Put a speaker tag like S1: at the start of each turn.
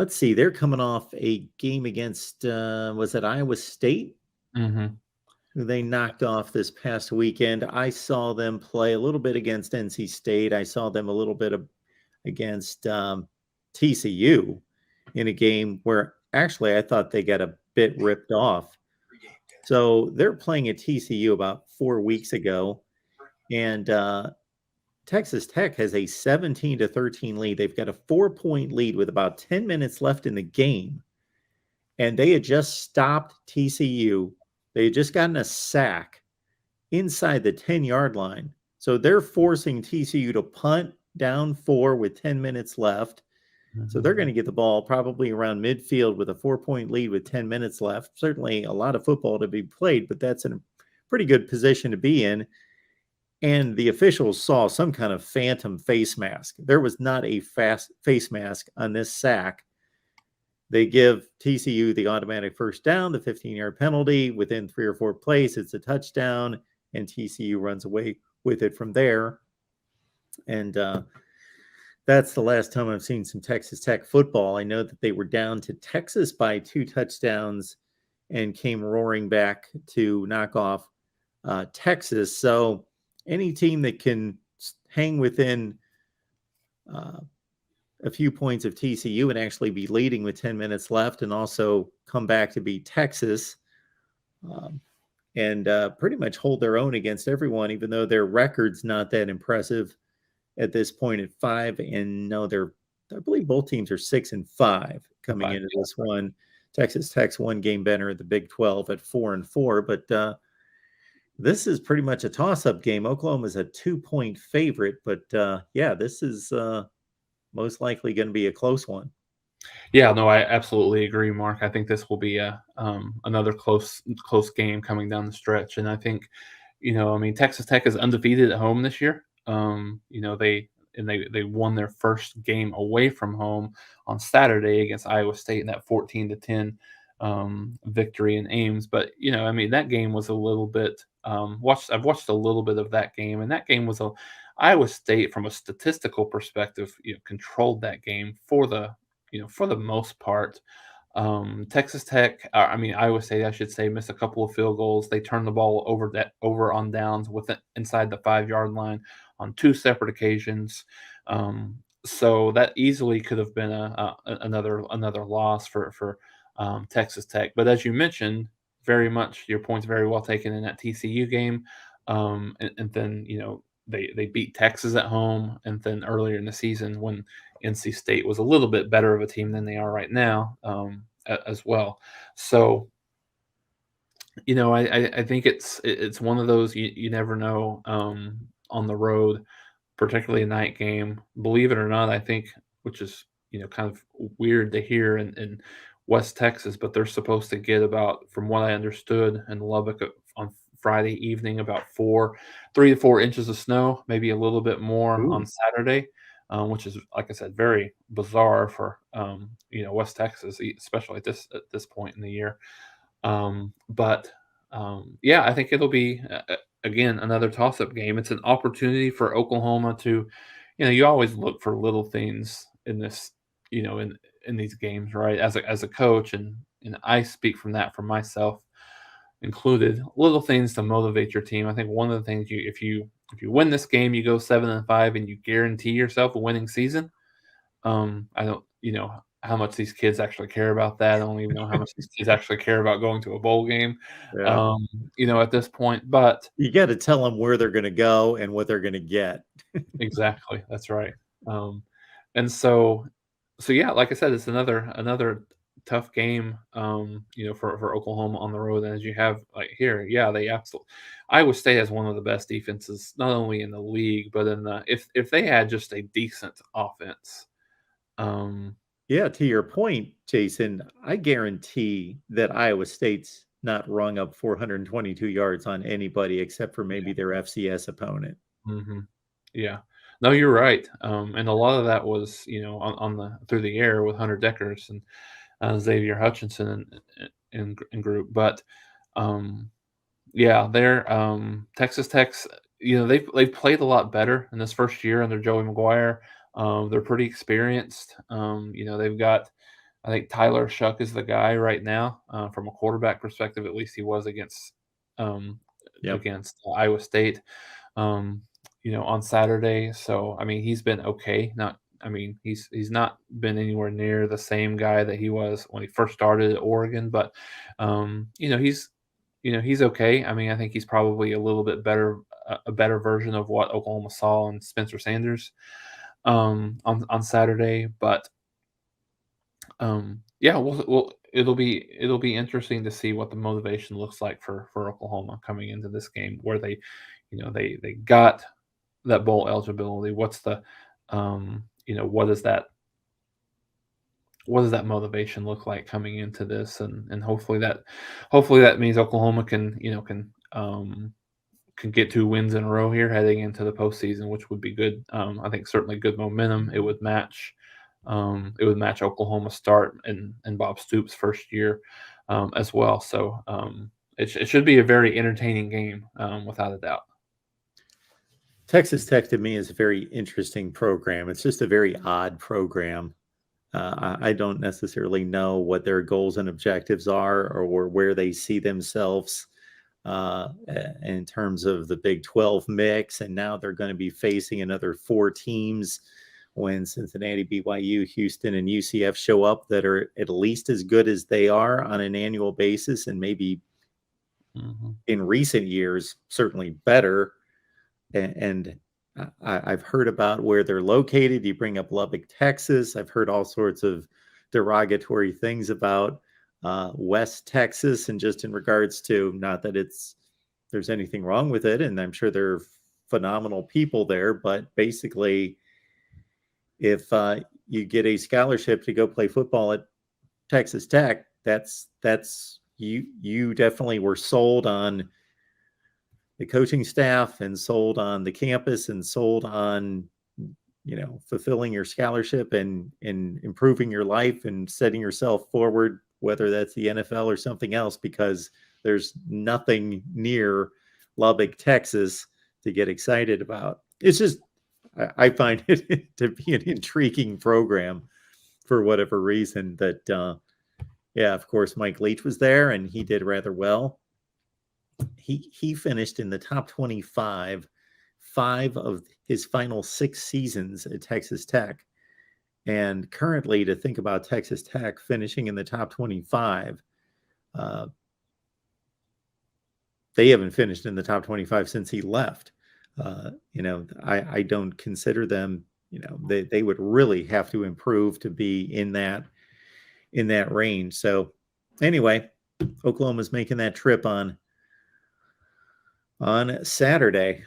S1: let's see. They're coming off a game against, was it Iowa State?
S2: Mm-hmm.
S1: Who they knocked off this past weekend. I saw them play a little bit against NC State. I saw them a little bit against TCU in a game where actually I thought they got a bit ripped off. So they're playing at TCU about 4 weeks ago, and Texas Tech has a 17-13 lead. They've got a 4-point lead with about 10 minutes left in the game, and they had just stopped TCU. They had just gotten a sack inside the 10-yard line. So they're forcing TCU to punt down 4 with 10 minutes left. So they're going to get the ball probably around midfield with a 4-point lead with 10 minutes left. Certainly a lot of football to be played, but that's in a pretty good position to be in. And the officials saw some kind of phantom face mask. There was not a fast face mask on this sack. They give TCU the automatic first down, the 15-yard penalty. Within 3 or 4 plays, it's a touchdown, and TCU runs away with it from there. And that's the last time I've seen some Texas Tech football. I know that they were down to Texas by 2 touchdowns and came roaring back to knock off Texas. So any team that can hang within a few points of TCU and actually be leading with 10 minutes left and also come back to beat Texas and pretty much hold their own against everyone, even though their record's not that impressive at this point at 5. And no, I believe both teams are 6-5 coming into this one. Texas Tech's 1 game better at the Big 12 at 4-4, but this is pretty much a toss-up game. Oklahoma's a 2-point favorite, but yeah, this is most likely going to be a close one.
S2: Yeah, no, I absolutely agree, Mark. I think this will be another close game coming down the stretch, and I think, Texas Tech is undefeated at home this year. They won their first game away from home on Saturday against Iowa State in that 14-10 victory in Ames. But that game was a little bit I've watched a little bit of that game, and that game was Iowa State from a statistical perspective, controlled that game for the most part. Texas Tech, Iowa State, I should say, missed a couple of field goals. They turned the ball over on downs inside the 5-yard line on 2 separate occasions. So that easily could have been another loss for Texas Tech. But as you mentioned, very much your point's very well taken in that TCU game. And then they beat Texas at home, and then earlier in the season when NC State was a little bit better of a team than they are right now, as well. So, I think it's one of those you never know on the road, particularly a night game. Believe it or not, I think, which is kind of weird to hear in West Texas, but they're supposed to get about, from what I understood, in Lubbock on Friday evening, about 3 to 4 inches of snow, maybe a little bit more on Saturday. Which is, like I said, very bizarre for West Texas, especially at this point in the year. But yeah, I think it'll be again another toss-up game. It's an opportunity for Oklahoma to, you always look for little things in this, in these games, right? As a coach, and I speak from that for myself included, little things to motivate your team. I think one of the things if you win this game, you go 7-5 and you guarantee yourself a winning season. I don't, how much these kids actually care about that. I don't even know how much these kids actually care about going to a bowl game,
S1: Yeah.
S2: at this point. But
S1: you got to tell them where they're going to go and what they're going to get.
S2: Exactly, that's right. And so yeah, like I said, it's another tough game, for Oklahoma on the road. And as you have here, yeah, they absolutely. Iowa State has one of the best defenses, not only in the league, but in the if they had just a decent offense.
S1: Yeah, to your point, Jason, I guarantee that Iowa State's not rung up 422 yards on anybody except for maybe their FCS opponent.
S2: Mm-hmm. Yeah. No, you're right. And a lot of that was, on the through the air with Hunter Deckers and Xavier Hutchinson and group. But yeah, they're Texas Tech's. They've played a lot better in this first year under Joey McGuire. They're pretty experienced. They've got I think Tyler Shuck is the guy right now, from a quarterback perspective. At least he was um,
S1: Yep.
S2: against Iowa State, um, on Saturday. So I mean, he's been okay. Not, I mean, he's not been anywhere near the same guy that he was when he first started at Oregon, but he's okay. I mean, I think he's probably a little bit better, a better version of what Oklahoma saw in Spencer Sanders, on Saturday. But yeah, it'll be interesting to see what the motivation looks like for Oklahoma coming into this game, where they got that bowl eligibility. What's the what does that motivation look like coming into this, and hopefully that means Oklahoma can get 2 wins in a row here heading into the postseason, which would be good. I think certainly good momentum. It would match Oklahoma's start and Bob Stoops' first year, as well. So it should be a very entertaining game, without a doubt.
S1: Texas Tech to me is a very interesting program. It's just a very odd program. I don't necessarily know what their goals and objectives are or where they see themselves in terms of the Big 12 mix. And now they're going to be facing another 4 teams when Cincinnati, BYU, Houston, and UCF show up that are at least as good as they are on an annual basis, and maybe in recent years, certainly better. And I've heard about where they're located. You bring up Lubbock, Texas. I've heard all sorts of derogatory things about West Texas, and just in regards to, not that there's anything wrong with it, and I'm sure they're phenomenal people there, but basically, if you get a scholarship to go play football at Texas Tech, that's you definitely were sold on the coaching staff and sold on the campus and sold on fulfilling your scholarship and improving your life and setting yourself forward, whether that's the NFL or something else, because there's nothing near Lubbock, Texas to get excited about. It's just, I find it to be an intriguing program for whatever reason. That yeah, of course Mike Leach was there and he did rather well. He finished in the top 25 5 of his final 6 seasons at Texas Tech. And currently, to think about Texas Tech finishing in the top 25, they haven't finished in the top 25 since he left. I don't consider them, they would really have to improve to be in that range. So anyway, Oklahoma's making that trip on Saturday.